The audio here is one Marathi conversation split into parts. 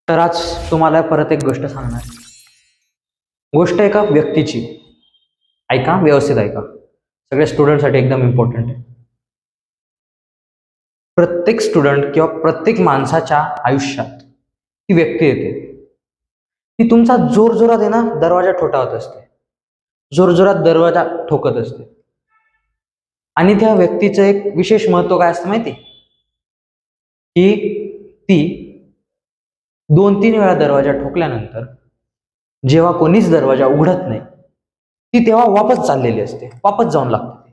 तर आज तुम्हाला परत एक गोष्ट सांगणार. गोष्ट एका व्यक्तीची. ऐका, व्यवस्थित ऐका. सगळ्या स्टुडंटसाठी एकदम इम्पॉर्टंट आहे. प्रत्येक स्टुडंट किंवा प्रत्येक माणसाच्या आयुष्यात ती व्यक्ती येते. ती तुमचा जोरजोरात आहे ना दरवाजा ठोठावत असते, जोरजोरात दरवाजा ठोकत असते. आणि त्या व्यक्तीचं एक विशेष महत्व काय असतं माहिती, की ती 2-3 वेळा दरवाजा ठोकल्यानंतर जेव्हा कोणीच दरवाजा उघडत नाही, ती तेव्हा वापस चाललेली असते, वापस जाऊन लागते.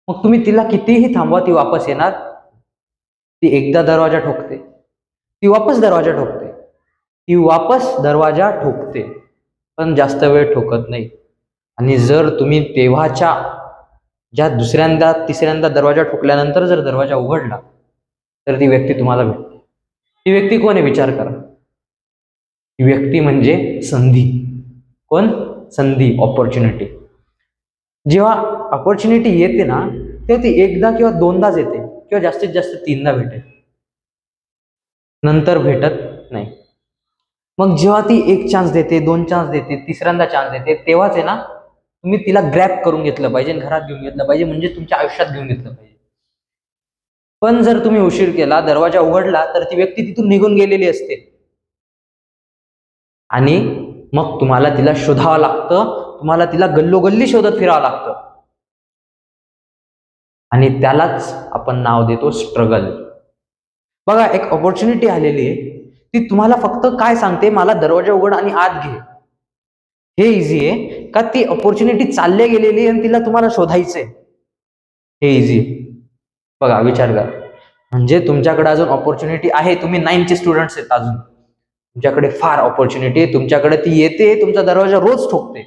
मग तुम्ही तिला कितीही थांबवा, ती वापस येणार. ती एकदा दरवाजा ठोकते, ती वापस दरवाजा ठोकते, ती वापस दरवाजा ठोकते, पण जास्त वेळ ठोकत नाही. आणि जर तुम्ही तेव्हाच्या ज्या दुसऱ्यांदा तिसऱ्यांदा दरवाजा ठोकल्यानंतर जर दरवाजा उघडला तर ती व्यक्ती तुम्हाला भेटते. ती व्यक्ती कोण आहे विचार करा. ती व्यक्ती म्हणजे संधी. कोण? संधी, ऑपॉर्च्युनिटी. जेव्हा ऑपॉर्च्युनिटी येते ना तेव्हा ती एकदा किंवा दोनदाच येते किंवा जास्तीत जास्त 3दा भेटेल, नंतर भेटत नाही. मग जेव्हा ती 1 चान्स देते, 2 चान्स देते, तिसऱ्यांदा चान्स देते, तेव्हाच आहे ना तुम्ही तिला ग्रॅब करून घेतलं पाहिजे, घरात घेऊन घेतलं पाहिजे, म्हणजे तुमच्या आयुष्यात घेऊन घेतलं पाहिजे. पण जर तुम्ही उशीर केला, दरवाजा उघडला, तर ती व्यक्ती तिथून निघून गेलेली असते आणि मग तुम्हाला तिला शोधावं लागतं, तुम्हाला तिला गल्लोगल्ली शोधत फिरावं लागतं. आणि त्यालाच आपण नाव देतो स्ट्रगल. बघा, एक ऑपॉर्च्युनिटी आलेली आहे, ती तुम्हाला फक्त काय सांगते, मला दरवाजा उघड आणि आत घे. हे इझी आहे का ती ऑपॉर्च्युनिटी चालले गेलेली आणि तिला तुम्हाला शोधायचंय? हे इझी आहे. बघा, विचार करा. म्हणजे तुमच्याकडे अजून ऑपॉर्च्युनिटी आहे. तुम्ही 9th चे स्टुडंट्स आहेत, अजून तुमच्याकडे फार ऑपॉर्च्युनिटी आहे. तुमच्याकडे ती येते, तुमचा दरवाजा रोज ठोकते.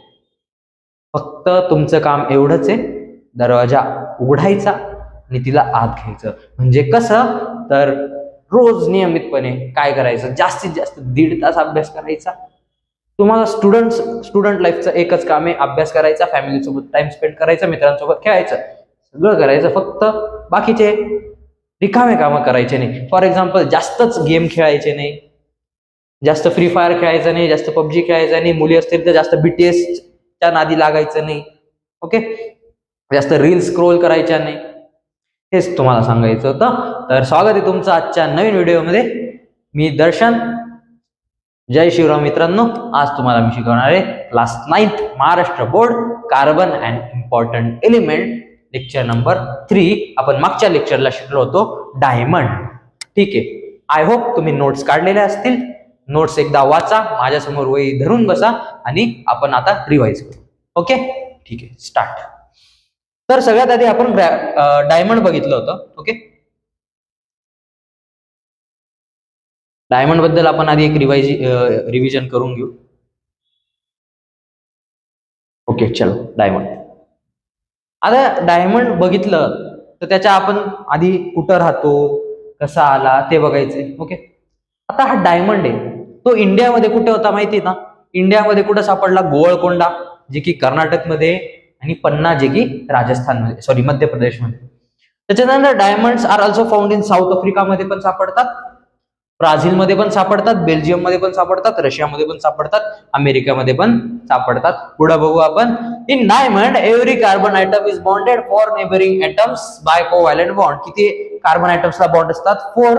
फक्त तुमचं काम एवढंच आहे, दरवाजा उघडायचा आणि तिला आत घ्यायचं. म्हणजे कसं? तर रोज नियमितपणे काय करायचं, जास्तीत जास्त 1.5 तास अभ्यास करायचा. तुम्हाला स्टुडंट लाईफचं एकच काम आहे, अभ्यास करायचा, फॅमिलीसोबत टाइम स्पेंड करायचा, मित्रांसोबत खेळायचं, सगळं करायचं. फक्त बाकीचे रिकामे कामं करायचे नाही. फॉर एक्झाम्पल, जास्तच गेम खेळायचे नाही, जास्त फ्री फायर खेळायचं नाही, जास्त पबजी खेळायचं नाही, मुली असतील तर जास्त BTS च्या नादी लागायचं नाही. ओके, जास्त रील स्क्रोल करायच्या नाही. हेच तुम्हाला सांगायचं होतं. तर स्वागत आहे तुमचं आजच्या नवीन व्हिडिओमध्ये. मी दर्शन. जय शिवराम मित्रांनो. आज तुम्हाला मी शिकवणार आहे class 9th Maharashtra board carbon and important element lecture number 3. आपण मागच्या लेक्चरला शिकलो होतो डायमंड. ठीक आहे, आय होप तुम्ही नोट्स काढलेल्या असतील. नोट्स एकदा वाचा, माझ्यासमोर वही धरून बसा आणि आपण आता रिवाइज करू. ओके, ठीक आहे, स्टार्ट. तर सगळ्यात आधी आपण डायमंड बघितलं होतं. ओके, डायमंड बद्दल आपण आधी एक रिव्हिजन करून घेऊ. ओके, चलो. डायमंड, आता डायमंड बघितलं तर त्याच्या आपण आधी कुठं राहतो, कसा आला ते बघायचे. ओके, आता हा डायमंड आहे, तो इंडियामध्ये कुठे होता माहिती आहे ना? इंडियामध्ये कुठं सापडला? गोवळकोंडा, जे की कर्नाटकमध्ये, आणि पन्ना, जे की राजस्थानमध्ये, सॉरी मध्य प्रदेशमध्ये. त्याच्यानंतर diamonds are also found in south आफ्रिकामध्ये पण सापडतात, ब्राझीलमध्ये पण सापडतात, बेल्जियममध्ये पण सापडतात, रशियामध्ये पण सापडतात, अमेरिकेमध्ये पण सापडतात. पुढे बघू आपण. In diamond every carbon item is bonded for neighbouring atoms bye covalent bond. किती कार्बन आयटम्सला बॉन्ड असतात? 4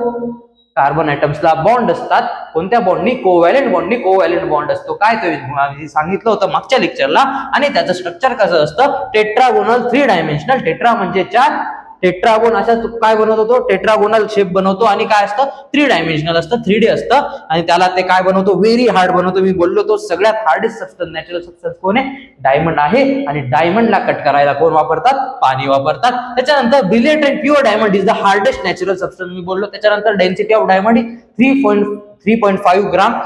कार्बन आयटम्सला बॉन्ड असतात. कोणत्या बॉन्डनी? कोव्हॅलेंट बॉन्डनी कोव्हॅलेंट बॉन्ड असतो. काय ते सांगितलं होतं मागच्या लेक्चरला. आणि त्याचं स्ट्रक्चर कसं असतं? Tetragonal 3 dimensional. टेट्रा म्हणजे 4, टेट्रागोन अशा काय बनवतो? तो टेट्रागोनल शेप बनवतो. आणि काय असतं? 3 डायमेन्शनल असतं, 3D असतं. आणि त्याला ते काय बनवतो? व्हेरी हार्ड बनवतो. मी बोललो तो सगळ्यात हार्डेस्ट सबस्टन्स, नॅचरल सबस्टन्स कोण आहे? डायमंड आहे. आणि डायमंडला कट करायला कोण वापरतात? पाणी वापरतात. त्याच्यानंतर brilliant and pure diamond is the hardest natural substance, मी बोललो. त्याच्यानंतर density of diamond is 3.5 gram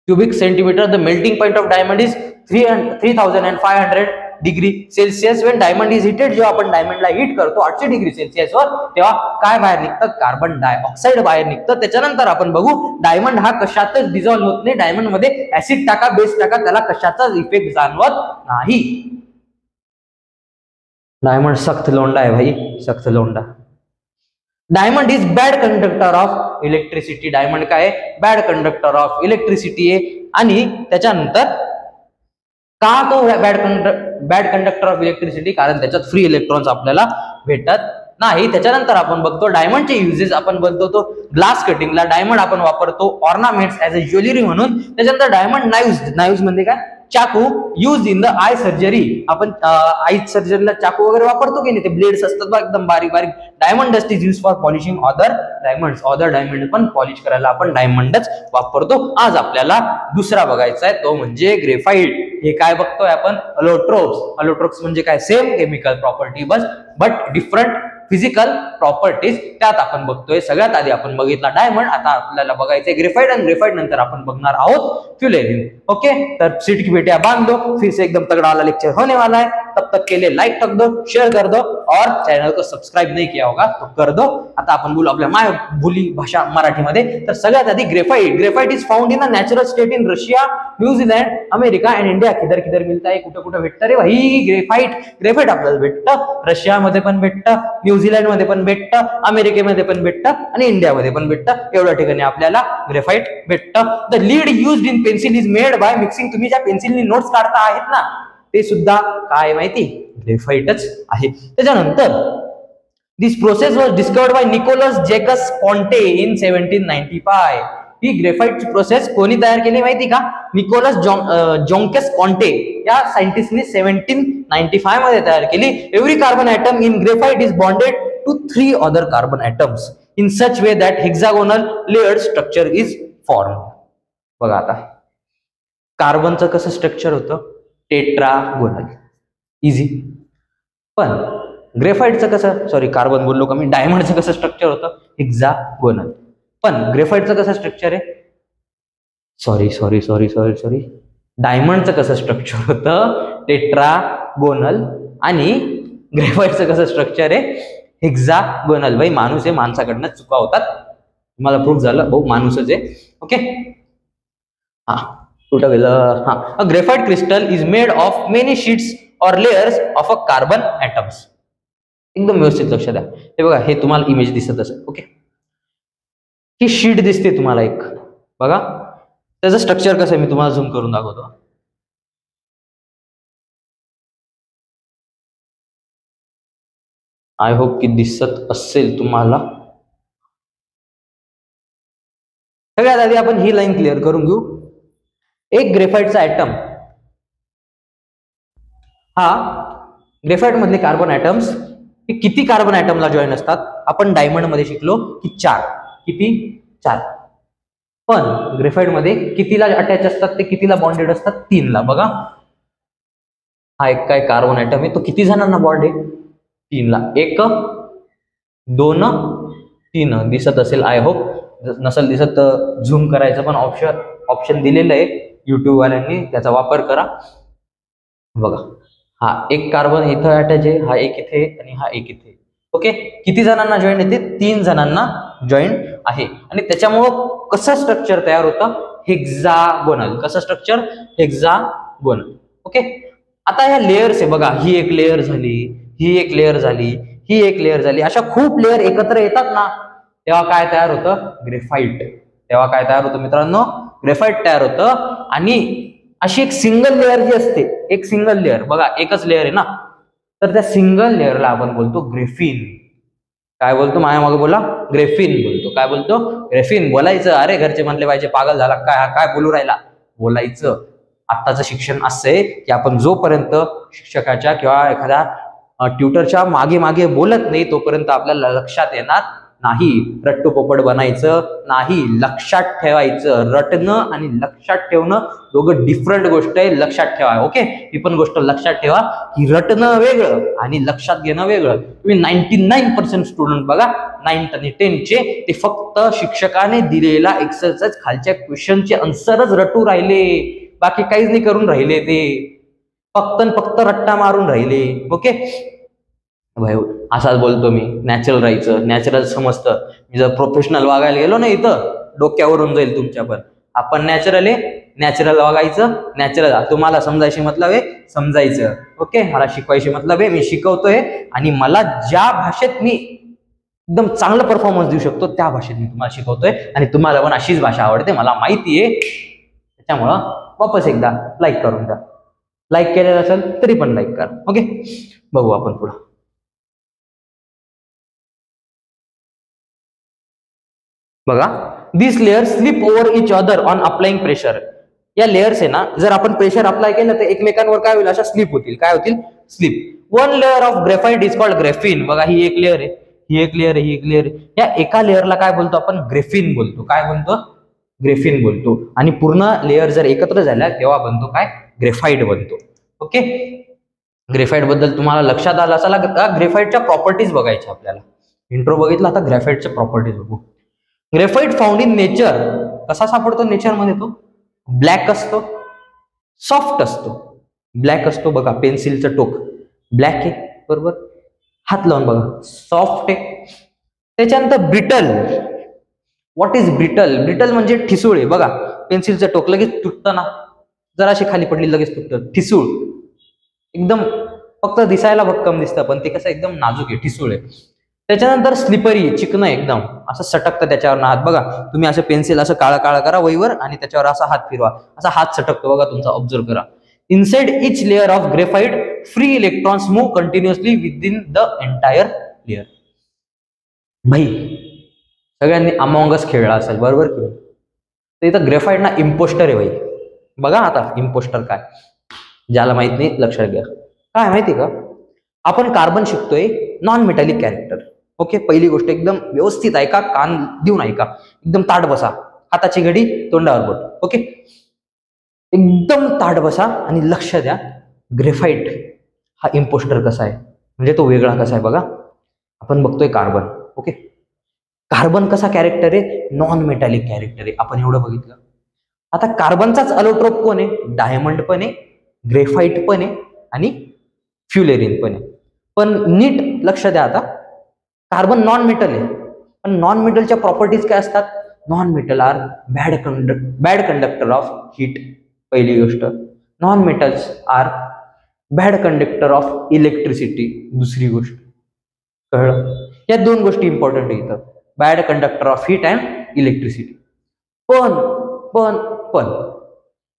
cubic centimetre. The melting point of diamond is 3500 degree Celsius. When diamond is heated, जेव्हा आपण डायमंडला हिट करतो 800 डिग्री सेल्सिअसवर, तेव्हा काय बाहेर निघतं? कार्बन डायऑक्साईड बाहेर निघतं. त्याच्यानंतर आपण बघू, डायमंड हा कशातच डिझॉल्व्ह होत नाही. डायमंड मध्ये ऍसिड टाका, बेस टाका, त्याला कशाचाच इफेक्ट जाणवत नाही. डायमंड सख्त लोंडा आहे भाई, सख्त लोंडा. Diamond is bad conductor of electricity. Diamond काय आहे? बॅड कंडक्टर ऑफ इलेक्ट्रिसिटी आहे. आणि त्याच्यानंतर का तो बॅड कंडक्टर ऑफ इलेक्ट्रिसिटी? कारण त्याच्यात फ्री इलेक्ट्रॉन्स आपल्याला भेटत नाही. त्याच्यानंतर आपण बघतो डायमंडचे युजेस. आपण बोलतो तो ग्लास कटिंगला डायमंड आपण वापरतो ऑर्नामेंट्स ऍज अ ज्वेलरी म्हणून. त्याच्यानंतर डायमंड नाईव्स म्हणजे काय? चाकू use in the I surgery. आपण आय सर्जरीला चाकू वगैरे वापरतो की नाही, ते ब्लेड्स असतात बघ एकदम बारीक बारीक. Diamond dust is use for polishing other diamonds. Other diamond पण पॉलिश करायला आपण डायमंडच वापरतो. आज आपल्याला दुसरा बघायचा आहे, तो म्हणजे ग्रेफाइट. हे काय बघतोय आपण? अलोट्रोप्स. अलोट्रोप्स म्हणजे काय? Same chemical property but different physical properties त्यात आपण बघतोय. सगळ्यात आधी आपण बघितला डायमंड, आता आपल्याला बघायचंय ग्रेफाइट. आणि ग्रेफाइट नंतर आपण बघणार आहोत फ्यूलेरिन. ओके, तर सीट की बेटियां बांध दो, फिर से एकदम तगड़ा वाला लेक्चर होने वाला है. तब तक के लिए लाइक ठक दो, शेयर कर दो और चैनल को सब्सक्राइब नहीं किया होगा तो कर दो. आता आपण बोलू आपल्या माय बोली भाषा मराठीमध्ये. तर सगळ्यात आधी graphite. Graphite is found in a natural state in Russia, New Zealand, America and India. किधर किधर मिलता है? कुठे कुठे भेटतं रे भाई ग्रेफाइट? ग्रेफाइट आपल्याला भेटतं रशियामध्ये पण भेटतं, न्यूझीलैंड मध्ये पण भेटतं, अमेरिकेमध्ये पण भेटतं आणि इंडियामध्ये पण भेटतं. एवढ्या ठिकाणी आपल्याला ग्रेफाइट भेटतं. The lead used in pencil is made by mixing. तुम्ही ज्या पेन्सिलनी नोट्स काढता आहेत ना, ते सुद्धा काय माहिती? ग्रेफाइटच आहे. त्याच्यानंतर this process was discovered by Nicolas Jacques Conte in 1795. ही ग्रेफाइटची प्रोसेस कोणी तयार केली माहिती का? निकोलस जॉन्केस कॉन्टे या सायंटिस्टने 1795 मध्ये तयार केली. Every carbon atom in graphite is bonded to 3 other carbon atoms in such way that hexagonal layered structure is form. बघा आता कार्बनचं कसं स्ट्रक्चर होतं? टेट्रागोनल. इझी. पण ग्रेफाइटचं कसं, सॉरी कार्बन बोललो का मी, डायमंडचं कसं स्ट्रक्चर होतं? हेक्सागोनल. पण ग्रेफाइटचं कसं स्ट्रक्चर आहे? सॉरी डायमंडचं कसं स्ट्रक्चर होतं? टेट्रागोनल. आणि ग्रेफाइटचं कसं स्ट्रक्चर आहे? हेक्सागोनल. भाई माणूस आहे, माणसाकडनं चुका होतात. मला प्रूफ झालं भाऊ माणूसच आहे. ओके, हा कुठं गेलं? हा, a graphite crystal is made of many sheets और layers of a carbon atoms. एकदम व्यवस्थित लक्ष द्या. हे बघा, हे तुम्हाला इमेज दिसत असेल. ओके, ही शीट दिसते तुम्हाला एक. बघा त्याचं स्ट्रक्चर कसं आहे मी तुम्हाला झूम करून दाखवतो. आय होप की दिसत असेल तुम्हाला. सगळ्यात आधी आपण ही लाईन क्लिअर करून घेऊ. एक ग्रेफाइटचा ॲटम, हा ग्रेफाइट मधले कार्बन ॲटम्स हे किती कार्बन ॲटमला जॉईन असतात? आपण डायमंड मध्ये शिकलो की 4. किती? 4. पण ग्रेफाइट मध्ये कितीला अटॅच असतात? ते कितीला बॉन्डेड असतात? 3 ला. बघा हा एक काय कार्बन ॲटम आहे, तो किती जणांना बॉन्ड आहे? 3 ला. 1 2 3 दिसत असेल आय होप. नसेल दिसत तर झूम करायचं पण ऑप्शन दिलेलं आहे युट्यूब वाल्यांनी, त्याचा वापर करा. बघा हा एक कार्बन इथं अटॅच आहे, हा एक इथे आणि हा एक इथे. ओके, किती जणांना जॉईन येते? 3 जणांना जॉईन आहे. आणि त्याच्यामुळं कसं स्ट्रक्चर तयार होतं? हेक्सागोनल. कसं स्ट्रक्चर? हेक्सागोनल. ओके, आता ह्या लेयर्स आहे बघा, ही एक लेयर झाली, ही एक लेयर झाली, ही एक लेयर झाली. अशा खूप लेयर एकत्र येतात ना, तेव्हा काय तयार होतं? ग्रेफाइट. तेव्हा काय तयार होतं मित्रांनो? ग्रेफाइट तयार होतं. आणि अशी एक सिंगल लेअर जी असते, एक सिंगल लेअर, बघा एकच लेअर आहे ना, तर त्या सिंगल लेअरला आपण बोलतो ग्रेफिन. काय बोलतो? माझ्या मागे बोला, ग्रेफिन बोलतो. काय बोलतो? ग्रेफिन. बोलायचं. अरे घरचे म्हणले पाहिजे पागल झाला काय, काय बोलू राहिला? बोलायचं. आत्ताचं शिक्षण असं आहे की आपण जोपर्यंत शिक्षकाच्या किंवा एखाद्या ट्युटरच्या मागे मागे बोलत नाही तोपर्यंत आपल्याला लक्षात येणार नाही. रट्टू पोपट बनायचं नाही, लक्षात ठेवायचं. रटणं आणि लक्षात ठेवणं दोघं डिफरंट गोष्ट आहे, लक्षात ठेवा. ओके, ही पण गोष्ट लक्षात ठेवा की रटणं वेगळं आणि लक्षात घेणं वेगळं. तुम्ही 99% स्टुडंट बघा 9th आणि 10th ते फक्त शिक्षकाने दिलेला एक्सरसाइज खालच्या क्वेश्चनचे आन्सरच रटू राहिले, बाकी काहीच नाही करून राहिले. ते फक्त रट्टा मारून राहिले. ओके भाई, असाच बोलतो मी. नॅचरल राहायचं, नॅचरल समजतं. मी जर प्रोफेशनल वागायला गेलो ना इथं डोक्यावरून जाईल तुमच्या. पण आपण नॅचरल आहे, नॅचरल वागायचं. नॅचरल तुम्हाला समजायची मतलब आहे, समजायचं. ओके, मला शिकवायची मतलब आहे, मी शिकवतोय. आणि मला ज्या भाषेत मी एकदम चांगला परफॉर्मन्स देऊ शकतो त्या भाषेत मी तुम्हाला शिकवतोय आणि तुम्हाला पण अशीच भाषा आवडते मला माहिती आहे. त्याच्यामुळं वापस एकदा लाईक करून द्या. लाईक केलेलं असेल तरी पण लाईक करा. ओके, बघू आपण पुढं. बघा, this layer slip over each other on applying pressure. या लेअर्स आहे ना, जर आपण प्रेशर अप्लाय केलं तर एकमेकांवर काय होईल, अशा स्लिप होतील. काय होतील? Slip. One layer of graphite is called Graafian. बघा, ही एक लेअर आहे, ही एक लेअर आहे, ही एक लेअर आहे. या एका लेअरला काय बोलतो आपण? ग्रेफिन बोलतो. काय बोलतो? ग्रेफिन बोलतो. आणि पूर्ण लेअर जर एकत्र झाल्या तेव्हा बनतो काय? ग्रेफाइट बनतो. ओके, ग्रेफाइट बद्दल तुम्हाला लक्षात आलं असाल. ग्रेफाइटच्या प्रॉपर्टीज बघायच्या आपल्याला. इंट्रो बघितला, आता ग्रेफाइटच्या प्रॉपर्टीज बघू. Graphite found in nature. कसा सापडतो नेचरमध्ये? तो ब्लॅक असतो, सॉफ्ट असतो. ब्लॅक असतो. बघा, पेन्सिलचं टोक ब्लॅक आहे, बरोबर. हात लावून बघा, सॉफ्ट आहे. त्याच्यानंतर brittle. What is brittle? Brittle म्हणजे ठिसूळ आहे. बघा, पेन्सिलचं टोक लगेच तुटतं ना, जराशी खाली पडली लगेच तुटतं. ठिसूळ, एकदम फक्त दिसायला भक्कम दिसतं पण ते कसं एकदम नाजूक आहे, ठिसूळ आहे. त्याच्यानंतर स्लिपरी, चिकन एकदम, असं सटकतं त्याच्यावर हात. बघा, तुम्ही असं पेन्सिल असं काळा काळा करा वहीवर आणि त्याच्यावर असा हात फिरवा, असा हात सटकतो बघा तुमचा. ऑब्झर्व करा. Inside each layer of graphite free electrons move continuously within the entire layer. भाई, सगळ्यांनी अमॉंग अस खेळला असेल, बरोबर की? तर इथं ग्रेफाइट ना इम्पोस्टर आहे भाई. बघा आता इम्पोस्टर काय, ज्याला माहित नाही लक्षात घ्या. काय माहिती का, आपण कार्बन शिकतोय नॉन मेटॅलिक कॅरेक्टर. ओके, पहिली गोष्ट एकदम व्यवस्थित ऐका, कान देऊन ऐका, एकदम ताट बसा, हाताची घडी तोंडावर बोट. ओके, एकदम ताट बसा आणि लक्ष द्या. ग्रेफाइट हा इम्पोस्टर कसा आहे, म्हणजे तो वेगळा कसा आहे बघा. आपण बघतोय कार्बन. ओके, कार्बन कसा कॅरेक्टर आहे? नॉन मेटॅलिक कॅरेक्टर आहे. आपण एवढं बघितलं. आता कार्बनचाच अलोट्रोप कोण आहे? डायमंड पण आहे, ग्रेफाइट पण आहे आणि फ्युलेरिन पण आहे. पण नीट लक्ष द्या आता, कार्बन नॉन मेटल आहे, पण नॉन मेटलच्या प्रॉपर्टीज काय असतात? Non metal are bad conductor of heat. पहिली गोष्ट. Non metals are bad conductor of electricity. दुसरी गोष्ट. कळलं? या दोन गोष्टी इम्पॉर्टंट आहे इथं, bad conductor of heat and electricity. पण पण पण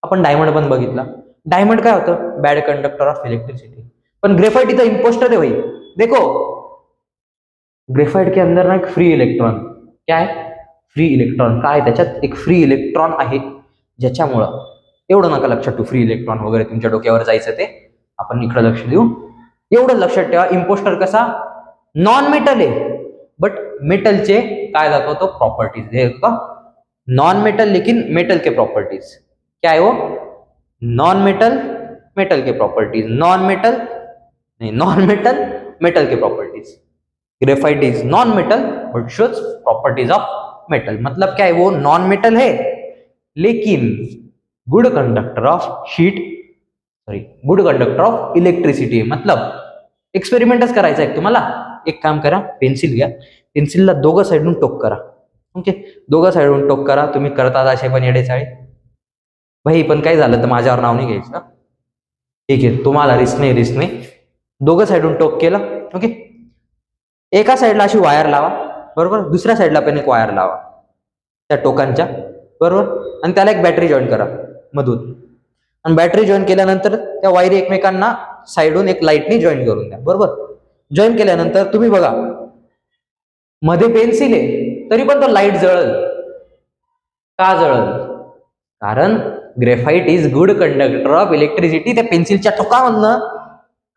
आपण डायमंड पण बघितला. डायमंड काय होतं? Bad conductor of electricity. पण ग्रेफाइट इथं इम्पोस्टर है भाई. देखो, ग्रेफाइट के अंदर ना एक फ्री इलेक्ट्रॉन. क्या है? Free electron. काय त्याच्यात? एक फ्री इलेक्ट्रॉन आहे, ज्याच्यामुळं, एवढं नका लक्षात ठेवू, फ्री इलेक्ट्रॉन वगैरे तुमच्या डोक्यावर जायचं ते, आपण इकडे लक्ष देऊ. एवढं लक्षात ठेवा, इम्पोस्टर कसा? नॉन मेटल आहे, बट मेटलचे काय दाखवतो? प्रॉपर्टीज. हे का? नॉन मेटल लेकिन मेटल के प्रॉपर्टीज. क्या है वो? नॉन मेटल मेटल के प्रॉपर्टीज. नॉन मेटल नहीं, non metal metal K properties. Graphite is non metal but shows properties of metal. मतलब क्या है? वो नॉन मेटल है लेकिन good conductor of heat, sorry, good conductor of electricity. मतलब एक्सपेरिमेंटच करायचा आहे तुम्हाला. एक काम करा, पेन्सिल घ्या, पेन्सिलला दोघं साईडून टोक करा. ओके, दोघं साईडून टोक करा. तुम्ही करतात असे पण येडेचाळे भाई, पण काय झालं तर माझ्यावर नाव नाही घ्यायचं. ठीक आहे, तुम्हाला रिस्क नाही. दोघं साईडून टोक केलं. ओके, एका साईडला अशी वायर लावा, बरोबर. दुसऱ्या साईडला पण एक वायर लावा त्या टोकांच्या, बरोबर. आणि त्याला एक बॅटरी जॉईन करा मधून. आणि बॅटरी जॉईन केल्यानंतर त्या वायरी एकमेकांना साईडून एक लाईटनी जॉईन करून द्या, बरोबर. जॉईन केल्यानंतर तुम्ही बघा, मध्ये पेन्सिल आहे तरी पण तो लाईट जळल. का जळल? कारण graphite is good conductor of electricity. त्या पेन्सिलच्या टोकामधनं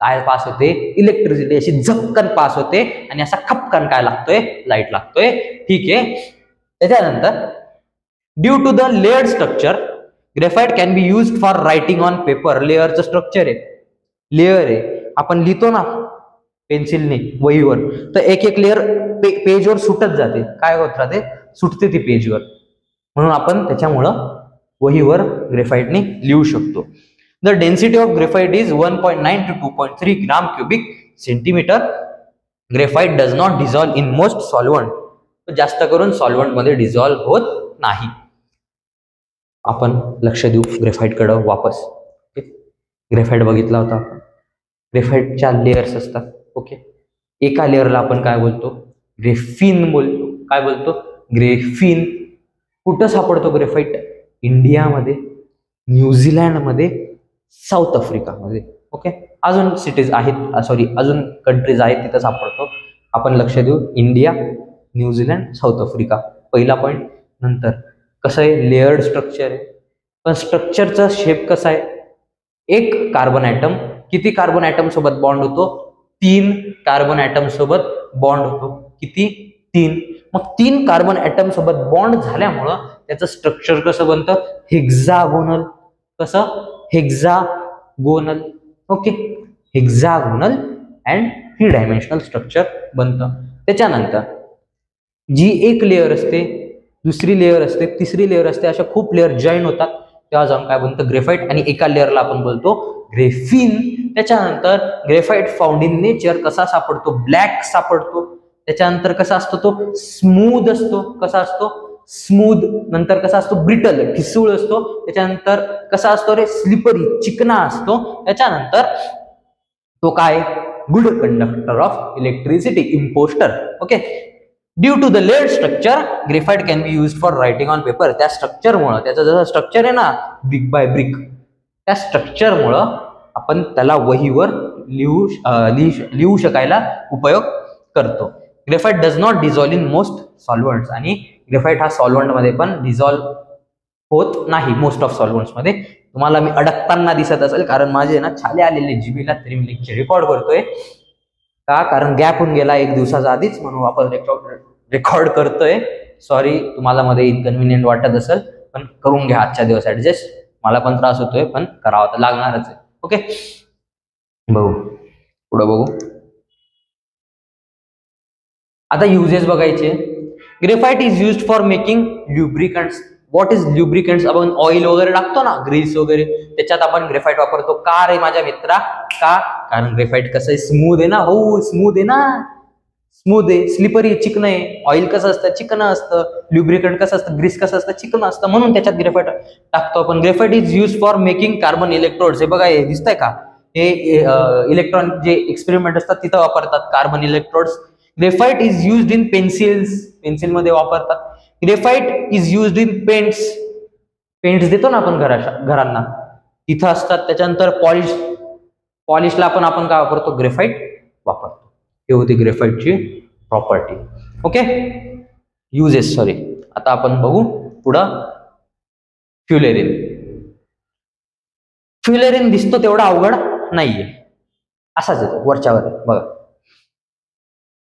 काय पास होते? इलेक्ट्रिसिटी अशी झपकन पास होते आणि असा खपकन काय लागतोय? लाईट लागतोय. ठीक आहे. त्याच्यानंतर due to the layered structure graphite can be used for writing on paper. लेअरचं स्ट्रक्चर आहे, लेअर आहे, आपण लिहितो ना पेन्सिलने वहीवर, तर एक एक लेअर पेजवर सुटत जाते. काय होत राहते? सुटते ती पेजवर. म्हणून आपण त्याच्यामुळं वहीवर ग्रेफाइटने लिहू शकतो. The density of graphite is 1.9 to 2.3 gram cubic centimetre. Graphite does not dissolve in most solvent. जास्त करून सॉल्व्हंट मध्ये डिझॉल्व होत नाही. आपण लक्ष देऊ ग्रेफाइट कडे वापस. ग्रेफाइट बघितला होता आपण. ग्रेफाइटच्या लेयर्स असतात. ओके, एका लेअरला आपण काय बोलतो? ग्रेफिन बोलतो. काय बोलतो? ग्रेफिन. कुठं सापडतो ग्रेफाइट? इंडियामध्ये, न्यूझीलंडमध्ये, साऊथ आफ्रिकामध्ये. ओके. अजून सिटीज आहेत, सॉरी अजून कंट्रीज आहेत तिथं सापडतो. आपण लक्ष देऊ. India, New Zealand, south Africa. पहिला पॉईंट. नंतर कसं आहे? लेयर्ड स्ट्रक्चर आहे. पण स्ट्रक्चरचा शेप कसा आहे? एक कार्बन ॲटम किती कार्बन ॲटम सोबत बॉन्ड होतो? 3 कार्बन ॲटम सोबत बॉन्ड होतो. किती? 3. मग 3 कार्बन ॲटम सोबत बॉन्ड झाल्यामुळं त्याचं स्ट्रक्चर कसं बनतं? हेक्सागोनल. कसं? Hexagonal. Okay. Hexagonal and 3 dimensional structure बनतं. त्याच्यानंतर जी एक लेअर असते, दुसरी लेअर असते, तिसरी लेअर असते, अशा खूप लेअर जॉईन होतात, तेव्हा जाऊन काय बनतं? ग्रेफाइट. आणि एका लेअरला आपण बोलतो ग्रेफिन. त्याच्यानंतर ग्रेफाइट फाउंड इन नेचर कसा सापडतो? ब्लॅक सापडतो. त्याच्यानंतर कसा असतो तो? स्मूथ असतो. कसा असतो? स्मूथ. नंतर कसा असतो? ब्रिटल, ठिसूळ असतो. त्याच्यानंतर कसा असतो रे? स्लिपरी, चिकना असतो. त्याच्यानंतर तो काय? Good conductor of electricity, impostor. Okay. Due to the layered structure graphite can be used for writing on paper. त्या स्ट्रक्चरमुळं, त्याचं जसं स्ट्रक्चर आहे ना ब्रिक बाय ब्रिक, त्या स्ट्रक्चरमुळं आपण त्याला वहीवर लिहू शकायला उपयोग करतो. Graphite does not dissolve in most solvents. आणि ग्रेफाइट हा सॉल्व्हंटमध्ये पण डिझॉल्व होत नाही मोस्ट ऑफ सॉल्व्हंट्समध्ये. तुम्हाला मी अडकताना दिसत असेल कारण माझे ना छाले आलेले जीबीला, तरी मी लेक्चर रेकॉर्ड करतोय. का? कारण गॅप होऊन गेला 1 दिवसाचा आधीच, म्हणून आपण रेकॉर्ड करतोय. सॉरी तुम्हाला मध्ये इनकन्व्हिनियंट वाटत असेल, पण करून घ्या आजच्या दिवस ऍडजस्ट. मला पण त्रास होतोय, पण करावं तर लागणारच आहे. ओके. बघू पुढं बघू. आता युजेस बघायचे. Graphite is used for making lubricants. What is lubricants? आपण ऑइल वगैरे टाकतो ना, ग्रीस वगैरे, त्याच्यात आपण ग्रेफाइट वापरतो. का रे माझ्या मित्रा? का? कारण ग्रेफाइट कसं आहे? स्मूथ आहे ना. हो, स्मूथ आहे ना. स्मूथ आहे, स्लिपरी, चिकन आहे. ऑइल कसं असतं? चिकन असतं. ल्युब्रिकंट कसं असतं? ग्रीस कसं असतं? चिकन असतं. म्हणून त्याच्यात ग्रेफाइट टाकतो आपण. Graphite is used for making carbon electrodes. हे बघा, हे दिसतंय का? हे इलेक्ट्रॉनिक जे एक्सपेरिमेंट असतात तिथं वापरतात carbon electrodes. Graphite is used in pencils. पेन्सिलमध्ये वापरतात. Graphite is used in paints. Paints देतो ना आपण घरांना, तिथं असतात. त्याच्यानंतर पॉलिशला पण आपण काय वापरतो? ग्रेफाइट वापरतो. हे होती ग्रेफाइटची प्रॉपर्टी. ओके. युजेस. सॉरी. आता आपण बघू पुढं. फ्युलेरिन. फ्युलेरिन दिसतो तेवढा अवघड नाहीये, असाच येतो वरच्यावर. बघा,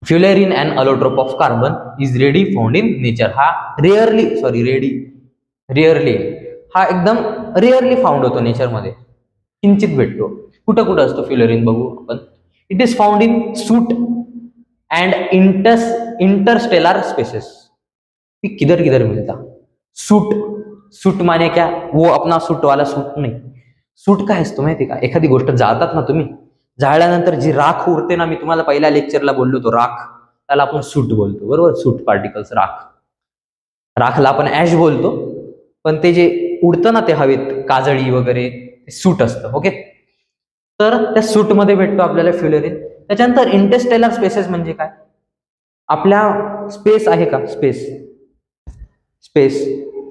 fullerene and allotrope of carbon is ready found in nature. हा रिअरली हा एकदम रिअरली फाउंड होतो नेचरमध्ये, किंचित भेटतो. कुठं कुठं असतो फ्युलेरिन बघू आपण. It is found in suit and Interstellar spaces. किधर किधर मिलता? सूट माने क्या? वो अपना सूट वाला सूट नाही. सूट काय असतो माहिती का? एखादी गोष्ट जाळतात ना तुम्ही, जाळल्यानंतर जी राख उरते ना, मी तुम्हाला पहिल्या लेक्चरला बोललो तो राख, त्याला आपण सूट बोलतो. बरोबर? सूट पार्टिकल्स, राखला आपण ऍश बोलतो, पण ते जे उडतं ना ते हवेत, काजळी वगैरे, ते सूट असतं. ओके. तर त्या सूटमध्ये भेटतो आपल्याला फ्युलेरिन. त्याच्यानंतर इंटरस्टेलर स्पेसेस म्हणजे काय? आपल्या स्पेस आहे का?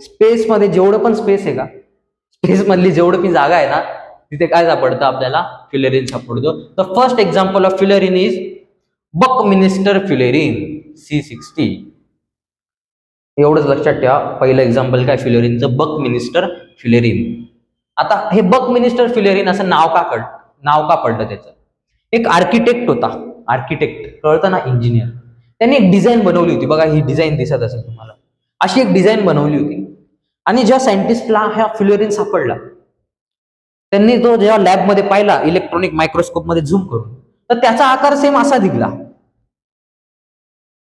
स्पेस मध्ये जेवढं पण स्पेस आहे का, स्पेस मधली जेवढं पण जागा आहे ना, तिथे काय सापडतं आपल्याला? फ्युलेरिन सापडतो. The first example of fullerene is Buckminster fullerene C60. एवढंच लक्षात ठेवा. पहिलं एक्झाम्पल काय फ्युलेरिनचं? बकमिन्स्टर फ्युलेरिन. आता हे बकमिन्स्टर फ्युलेरिन असं नाव का पडलं त्याचं? एक आर्किटेक्ट होता. आर्किटेक्ट कळतं ना, इंजिनियर. त्यांनी एक डिझाईन बनवली होती. बघा, ही डिझाईन दिसत असेल तुम्हाला. अशी एक डिझाईन बनवली होती. आणि ज्या सायंटिस्टला हा फ्युलेरिन सापडला, त्यांनी तो जेव्हा लॅबमध्ये पाहिला इलेक्ट्रॉनिक मायक्रोस्कोप मध्ये झूम करून, तर त्याचा आकार सेम असा दिसला.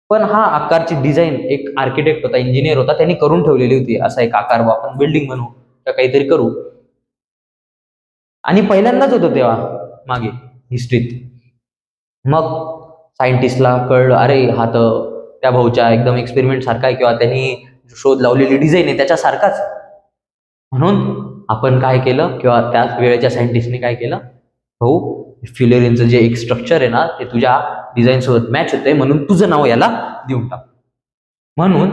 पण हा आकारची डिझाईन एक आर्किटेक्ट होता, इंजिनियर होता, त्यांनी करून ठेवलेली होती. असा एक आकार, आपण बिल्डिंग बनवू किंवा काहीतरी करू. आणि पहिल्यांदाच होतं तेव्हा मागे हिस्ट्रीत. मग सायंटिस्टला कळलं, अरे हा तर त्या भाऊच्या एकदम एक्सपेरिमेंट सारखा आहे, किंवा त्यांनी शोध लावलेली डिझाईन आहे त्याच्यासारखाच. म्हणून आपण काय केलं, किंवा त्याच वेळेच्या सायंटिस्टने काय केलं, भाऊ फ्युलेरिनचं जे एक स्ट्रक्चर आहे ना, ते तुझ्या डिझाईन सोबत मॅच होते म्हणून तुझं नाव याला देऊन टाक. म्हणून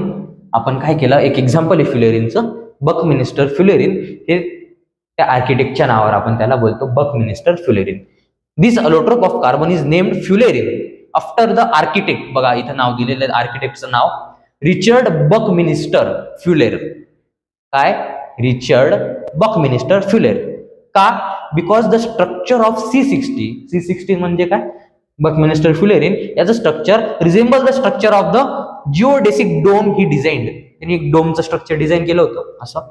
आपण काय केलं, एक एक्झाम्पल आहे फ्युलेरिनचं, बकमिन्स्टर फ्युलेरिन. हे त्या आर्किटेक्टच्या नावावर आपण त्याला बोलतो Buckminster fullerene. This allotrope of carbon is named fullerene after the architect. बघा इथं नाव दिलेलं आहे आर्किटेक्टचं नाव, रिचर्ड बकमिन्स्टर फ्युलेर. काय, रिचर्ड बकमिन्स्टर फ्युलेर. का? Because the structure of C60 म्हणजे काय, बकमिन्स्टर फ्युलेरिन याचं structure resemble the structure of the geodesic dome he designed. त्यांनी एक डोमचं स्ट्रक्चर डिझाईन केलं होतं, असं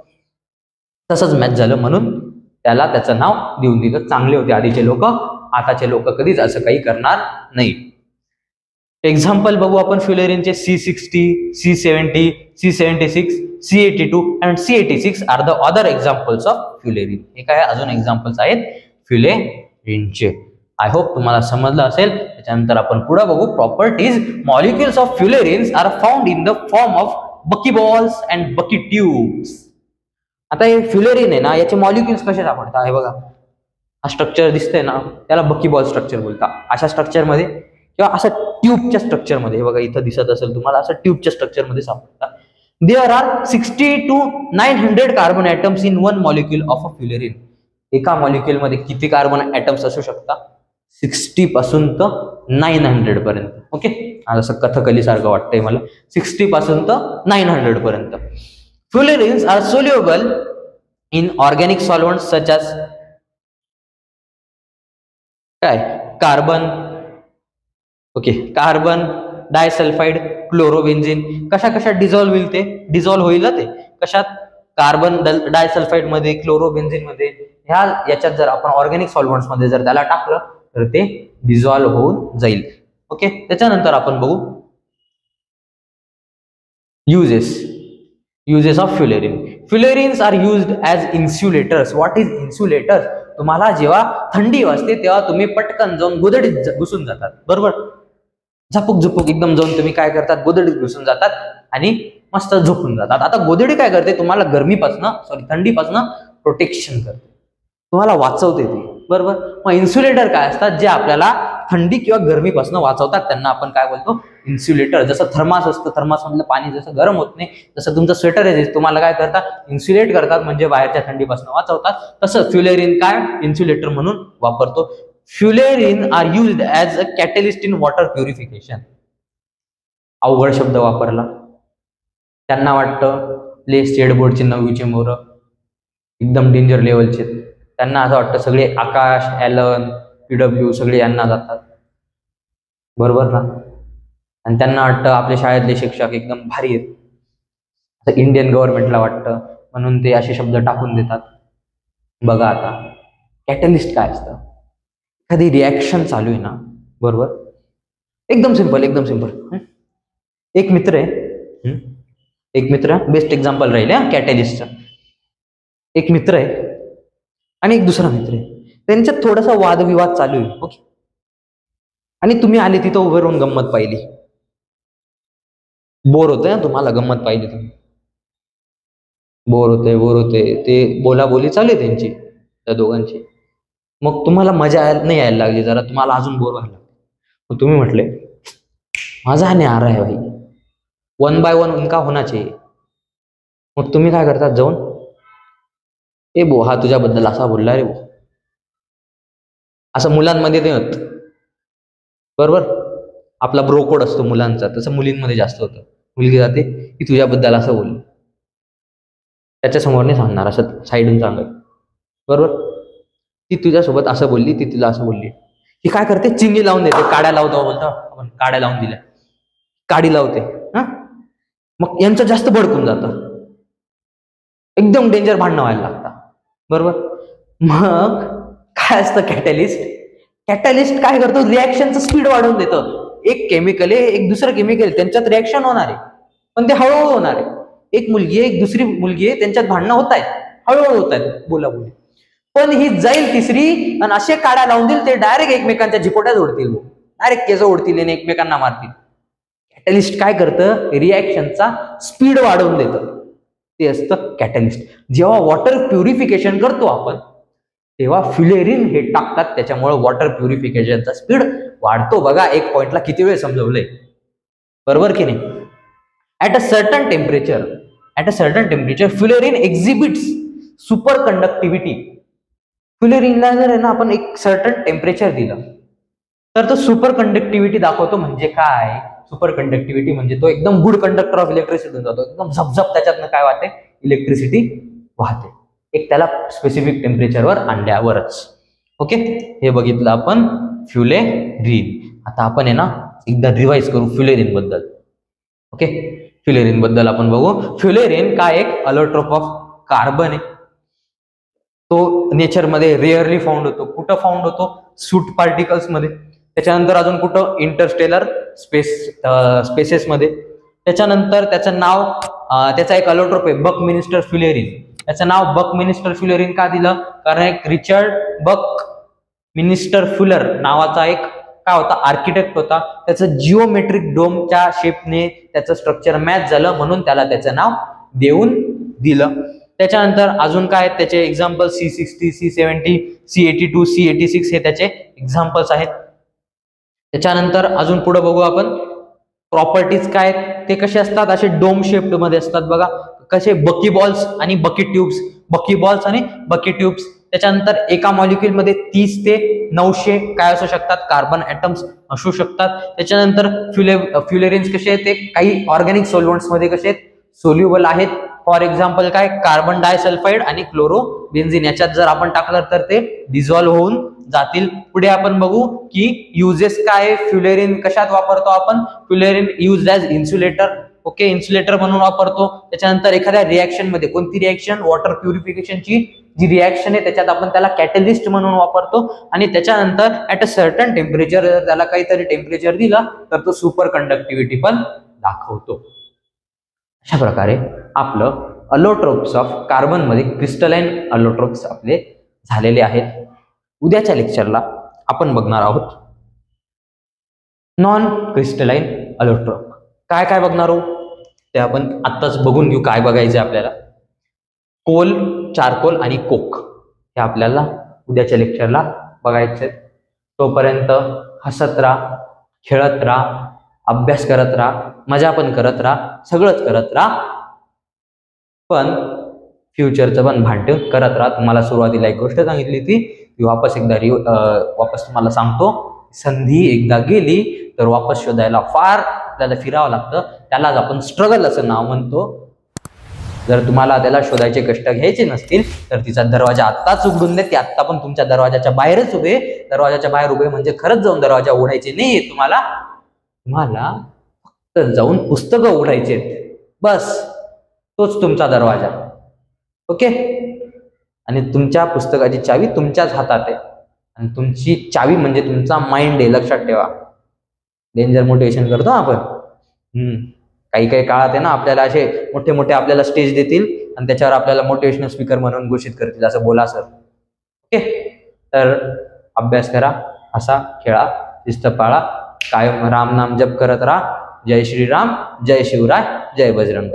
तसंच मॅच झालं म्हणून त्याला त्याचं नाव देऊन दिलं. चांगले होते आधीचे लोक, आताचे लोक कधीच असं काही करणार नाही. एक्झाम्पल बघू आपण फ्युलेरिनचे. C60, C70, C76, C82 and C86 are the other examples of fullerene. हे काय अजून एक्झाम्पल्स आहेत फ्युलेरिनचे. आय होप तुम्हाला समजलं असेल. त्याच्यानंतर आपण पुढे बघू properties. Molecules of fullerenes are found in the form of buckyballs and bucky tubes. आता हे फ्युलेरिन आहे ना, याचे मॉलिक्युल्स कसे सापडतात, हे बघा हा स्ट्रक्चर दिसतंय ना, त्याला बकीबॉल स्ट्रक्चर बोलतात. अशा स्ट्रक्चरमध्ये किंवा असं ट्यूबच्या स्ट्रक्चरमध्ये, हे बघा इथं दिसत असेल तुम्हाला, असं ट्यूबच्या स्ट्रक्चरमध्ये सापडतात. There are 60 to 900 carbon atoms in one molecule of a fullerene. एका मॉलिक्यूल मध्ये किती कार्बन ॲटम्स असू शकतात? 60 पासून तर 900 पर्यंत. ओके, असं कथकली सारखं वाटतंय मला. 60 पासून तर 900 पर्यंत. Fullerenes are soluble in organic solvents such as काय, carbon, okay, carbon disulphide, chlorobenzene. कशा कशा डिझॉल्व्ह होईल ते, डिझॉल्व्ह होईल ते कशात, कार्बन डायसल्फाइड मध्ये, क्लोरोबेन्झिन मध्ये. याच्यात जर आपण ऑर्गॅनिक सॉल्व्हंट्स मध्ये जर त्याला टाकलं तर ते डिझॉल्व्ह होऊन जाईल. ओके, त्याच्यानंतर आपण बघू uses of fullerene. Fullerenes are used as insulators. What is insulators? तुम्हाला जेव्हा थंडी वाजते तेव्हा तुम्ही पटकन जाऊन गोधडीत घुसून जातात, बरोबर, झपुक झुपूक एकदम जाऊन तुम्ही काय करतात, गोधडीत घुसून जातात आणि मस्त झोपून जातात. आता गोधडी काय करते, तुम्हाला थंडीपासून प्रोटेक्शन करते, तुम्हाला वाचवते ते, बरोबर. मग इन्सुलेटर काय असतात, जे आपल्याला थंडी किंवा गरमीपासून वाचवतात, त्यांना आपण काय बोलतो, इन्सुलेटर. जसं थर्मास असतं, थर्मास मधलं पाणी जसं गरम होत नाही, तसं तुमचं स्वेटर आहे तुम्हाला काय करतात, इन्सुलेट करतात, म्हणजे बाहेरच्या थंडीपासून वाचवतात. तसं फ्युलेरिन काय, इन्सुलेटर म्हणून वापरतो. Fullerene are used as a catalyst in water purification. अवघड शब्द वापरला. त्यांना वाटतं ले स्टेटबोर्डचे 9वीचे मोरं एकदम डेंजर लेवलचे, त्यांना असं वाटतं सगळे आकाश, ॲलन, PW सगळे यांना जातात, बरोबर ना. आणि त्यांना वाटतं आपल्या शाळेतले शिक्षक एकदम भारी आहेत, असं इंडियन गव्हर्नमेंटला वाटतं, म्हणून ते असे शब्द टाकून देतात. बघा आता कॅटलिस्ट काय असतं, एखादी रिॲक्शन चालू आहे ना, बरोबर, एकदम सिंपल. एक मित्र बेस्ट एक्झाम्पल राहील कॅटलिस्टचा. एक मित्र आहे आणि एक दुसरा मित्र आहे, त्यांच्यात थोडासा वादविवाद चालू आहे. ओके, आणि तुम्ही आले तिथं उभे राहून गंमत पाहिली. बोर होतंय ना तुम्हाला, गंमत पाहिली तुम्ही, बोर होते, ते बोलाबोली चालू आहे त्यांची, त्या दोघांची. मग तुम्हाला मजा नाही यायला लागली, जरा तुम्हाला अजून बोर व्हायला लागलं. मग तुम्ही म्हटले मजा नाही आ रहा है भाई, 1 by 1 उनका होना चाहिए. मग तुम्ही काय करतात, जाऊन ए बो हा तुझ्याबद्दल असा बोलला रे बो. असं मुलांमध्ये नाही होत, बरोबर. आपला ब्रोकोड असतो मुलांचा, तसं मुलींमध्ये जास्त होतं. मुलगी जाते की तुझ्याबद्दल असं बोलली, त्याच्या समोर नाही सांगणार, असं साईडून सांगत, बरोबर. ती तुझ्यासोबत असं बोलली, ती तुला असं बोलली. ही काय करते, चिंगी लावून देते, काड्या लावतो बोलतो आपण, काड्या लावून दिल्या, काडी लावते. मग यांचं जास्त भडकून जातं, एकदम डेंजर भांडणं व्हायला लागतात, बरोबर. मग काय असतं कॅटलिस्ट काय करतो, रिॲक्शनचं स्पीड वाढवून देतं. एक केमिकल आहे, एक दुसरं केमिकल, त्यांच्यात रिॲक्शन होणार आहे, पण ते हळूहळू होणार आहे. एक मुलगी आहे, एक दुसरी मुलगी आहे, त्यांच्यात भांडणं होत आहेत, हळूहळू होत आहेत, बोलाबोली. पण ही जाईल तिसरी आणि असे काड्या लावून देईल, ते डायरेक्ट एकमेकांच्या झिपोट्यात ओढतील, डायरेक्ट केस ओढतील आणि एकमेकांना मारतील. कॅटलिस्ट काय करतं, रिॲक्शनचा स्पीड वाढवून देतं, ते असतं कॅटलिस्ट. जेव्हा वॉटर प्युरिफिकेशन करतो आपण, तेव्हा फ्युलेरिन हे टाकतात, त्याच्यामुळे वॉटर प्युरिफिकेशनचा स्पीड वाढतो. बघा एक पॉइंटला किती वेळ समजवलंय, बरोबर की नाही. At a certain temperature fullerene exhibits super conductivity. फ्युलेरिनला जर आहे ना आपण एक सर्टन टेम्परेचर दिलं तर तो सुपर कंडक्टिव्हिटी दाखवतो. म्हणजे काय सुपर कंडक्टिव्हिटी म्हणजे तो एकदम गुड कंडक्टर ऑफ इलेक्ट्रिसिटी जातो, एकदम झपझप त्याच्यातनं काय वाहते, इलेक्ट्रिसिटी वाहते, एक त्याला स्पेसिफिक टेम्परेचरवर आणल्यावरच. ओके, हे बघितलं आपण फ्युलेरिन. आता आपण आहे ना एकदा रिवाइज करू फ्युलेरिन बद्दल. ओके, फ्युलेरिन बद्दल आपण बघू. फ्युलेरिन काय एक अलोट्रोप ऑफ कार्बन आहे. तो नेचरमध्ये रेअरली फाउंड होतो. कुठं फाउंड होतो, सूट पार्टिकल्स मध्ये. त्याच्यानंतर अजून कुठं, इंटरस्टेलर स्पेसेस मध्ये. त्याच्यानंतर त्याचं नाव, त्याचा एक अलोट्रोप आहे बकमिन्स्टर फ्युलेरिन. त्याचं नाव बकमिन्स्टर फ्युलेरिन का दिलं, कारण एक रिचर्ड बकमिन्स्टर फ्युलर नावाचा एक काय होता, आर्किटेक्ट होता. त्याचं जिओमेट्रिक डोमच्या शेपने त्याचं स्ट्रक्चर मॅच झालं, म्हणून त्याला त्याचं नाव देऊन दिलं. त्याच्यानंतर अजून काय त्याचे example C60, C70, C82, C86 हे त्याचे एक्झाम्पल्स आहेत. त्याच्यानंतर अजून पुढे बघू आपण प्रॉपर्टीज काय, ते कसे असतात, असे डोम शेप्ड मध्ये असतात बघा, कसे बकी बॉल्स आणि बकी ट्यूब्स. त्याच्यानंतर एका मॉलिक्युल मध्ये 30 ते 900 काय असू शकतात, कार्बन ऍटम्स असू शकतात. त्याच्यानंतर फ्युलेरिन्स कसे आहेत, ते काही ऑर्गॅनिक सॉल्व्हंट्स मध्ये कसे आहेत, सोल्युबल आहेत. फॉर एक्झाम्पल काय, कार्बन डायसल्फाइड आणि क्लोरोबेन्झिन याच्यात जर आपण टाकलं तर ते डिझॉल्व्ह होऊन जातील. पुढे आपण बघू की युजेस काय, फ्युलेरिन कशात वापरतो आपण, fullerene used as insulator. Okay, insulator म्हणून वापरतो. त्याच्यानंतर एखाद्या रिएक्शन मध्ये, कोणती रिएक्शन, वॉटर प्युरिफिकेशनची जी रिएक्शन आहे त्याच्यात आपण त्याला कॅटलिस्ट म्हणून वापरतो. आणि त्याच्यानंतर ऍट अ सर्टन टेम्परेचर जर त्याला काहीतरी टेम्परेचर दिलं तर तो सुपर कंडक्टिव्हिटी पण दाखवतो. अशा प्रकारे आपलं अलोट्रोप्स ऑफ कार्बन मध्ये क्रिस्टलाइन अलोट्रोप्स आपले झालेले आहेत. उद्याच्या लेक्चरला आपण बघणार आहोत नॉन क्रिस्टलाइन अलोट्रोप. काय काय बघणार आहोत ते आपण आत्ताच बघून घेऊ. काय बघायचं आपल्याला, कोल, चारकोल आणि कोक हे आपल्याला उद्याच्या लेक्चरला बघायचे. तोपर्यंत हसत राहा, खेळत राहा, अभ्यास करत राहा, मजा पण करत राहा, सगळंच करत राहा, पण फ्युचरचं पण भान ठेवून करत राहा. तुम्हाला सुरुवातीला एक गोष्ट सांगितली ती वापस तुम्हाला सांगतो, संधी एकदा गेली तर वापस शोधायला फार आपल्याला फिरावं लागतं. त्यालाच आपण स्ट्रगल असं नाव म्हणतो. जर तुम्हाला त्याला शोधायचे कष्ट घ्यायचे नसतील तर तिचा दरवाजा आत्ताच उघडून दे. ती आत्ता पण तुमच्या दरवाजाच्या बाहेरच उभे. दरवाजाच्या बाहेर उभे म्हणजे खरंच जाऊन दरवाजा उघडायचे नाहीये तुम्हाला फक्त जाऊन पुस्तकं उघडायचे, बस तोच तुमचा दरवाजा. ओके, आणि तुमच्या पुस्तकाची चावी तुमच्याच हातात आहे आणि तुमची चावी म्हणजे तुमचा माइंड आहे, लक्षात ठेवा. डेंजर मोटिवेशन करतो आपण. काही काळात आहे ना आपल्याला असे मोठे मोठे आपल्याला स्टेज देतील आणि त्याच्यावर आपल्याला मोटिवेशनल स्पीकर म्हणून घोषित करतील, असं बोला सर. ओके, तर अभ्यास करा, हसा, खेळा, शिस्त पाळा, कायम राम नाम जप करत राहा. जय श्रीराम, जय शिवराय, जय बजरंग.